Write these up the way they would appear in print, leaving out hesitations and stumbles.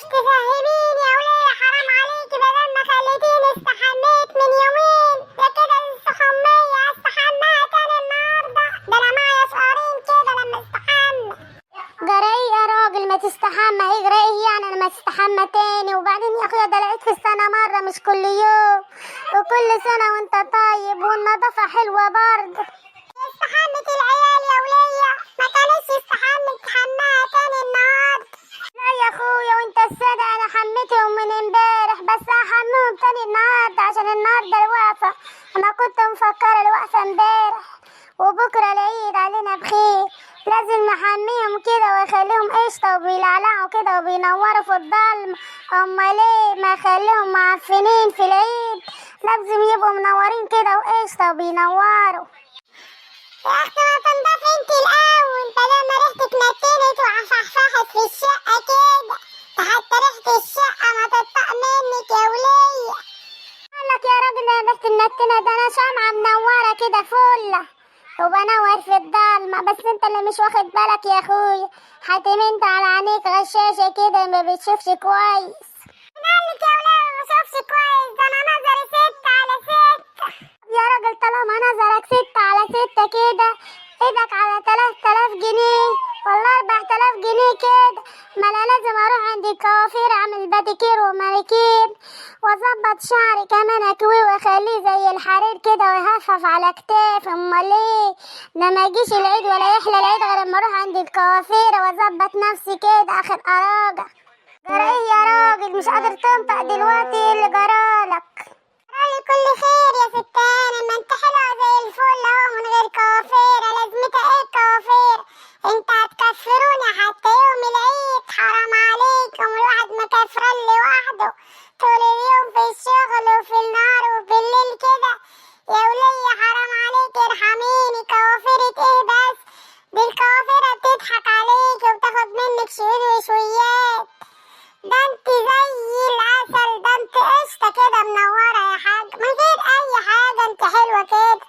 مش تفهميني يا وليه؟ حرام عليكي، بدل ما خليتيني استحميت من يومين يا كده الاستحمية استحماها تاني النهارده. ده انا معايا شهرين كده لما استحمى. جرى ايه يا راجل؟ ما تستحمى. ايه جرى ايه يعني انا ما تستحمى تاني؟ وبعدين يا اخويا ده العيد في السنة مرة مش كل يوم، وكل سنة وانت طيب، والنظافة حلوة برضه. استحمت العيال يا ولية، ما كانتش استحمت تحماها تاني النهارده. لا يا اخويا وانت السادة، انا حميتهم من امبارح، بس هحميهم تاني النهارده عشان النهارده الوقفة. انا كنت مفكرة الوقفة امبارح، وبكرة العيد علينا بخير. لازم نحميهم كده واخليهم قشطة وبيلعلعوا كده وبينوروا في الضلمة. امال ايه؟ ما اخليهم معفنين في العيد؟ لازم يبقوا منورين كده وقشطة وبينوروا. يا اختي ما تنضفي انت الاول، بدل ما ريحتك نتنت وعفحفحت في الشقه كده. ده حتى ريحه الشقه ما تطق منك يا وليه. قالك يا راجل انا ريحه النتنه ده انا شمعه منوره كده فله وبنور في الضلمه، بس انت اللي مش واخد بالك يا اخويا. حاتمنت على عينيك غشاشه كده ما بتشوفش كويس. قالك يا وليه ما بشوفش كويس؟ ده انا نظري 6/6. يا راجل طالما نظرك 6/6 كده، ايدك على 3000 جنيه ولا 4000 جنيه كده. ما انا لازم اروح عند الكوافير اعمل باديكير ومانيكير واظبط شعري كمان اكويه واخليه زي الحرير كده ويهفف على كتافي. امال ايه؟ ده ما يجيش العيد ولا يحلى العيد غير اما اروح عند الكوافير واظبط نفسي كده اخر اراجع. جرى ايه يا راجل؟ مش قادر تنطق دلوقتي؟ ايه اللي جرالك؟ جرالي كل خير يا ستان، ما انت حلوه زي الفل اهو من غير كوافير. لازمتها ايه الكوافير؟ انت هتكفروني حتى يوم العيد؟ حرام عليكم، الواحد مكفران لوحده طول اليوم في الشغل وفي النهار وفي الليل كده. يا ولية حرام عليك ارحميني. كوافيرة ايه بس؟ دي الكوافيرة بتضحك عليك وبتاخد منك شوية وشويات. ده انت زي العسل، ده انت قشطة كده منورة يا حاج من غير اي حاجة. انت حلوة كده،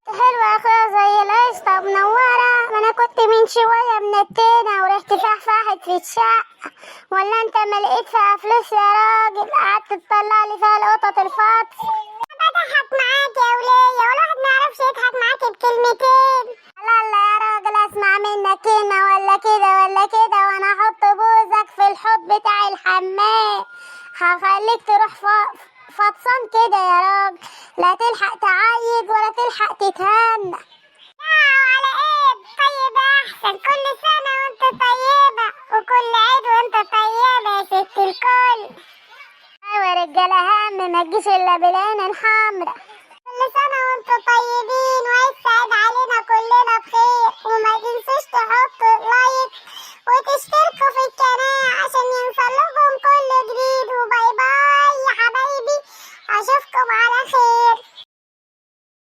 حلوة يا اخويا زي القشطة منورة. ما انا كنت من شوية منتنة وريحتي فحفحت في الشقة. ولا انت ما لقيت فيها فلوس يا راجل قعدت تطلع لي فيها القطط الفطس؟ بضحك معاك يا ولية، والواحد ما يعرفش يضحك معاك بكلمتين. لا لا يا راجل اسمع منك كلمة ولا كده ولا كده وانا احط بوزك في الحوض بتاع الحمام. هخليك تروح فطسان كده يا راجل، لا تلحق تعيد ولا تلحق تتهنى. على ايه؟ طيب احسن، كل سنة وانت طيبة وكل عيد وانت طيبة يا ست الكل. ايوه يا رجالة هم ما تجيش الا بالعين الحمرا. كل سنة وانتوا طيبين وعيد سعيد علينا كلنا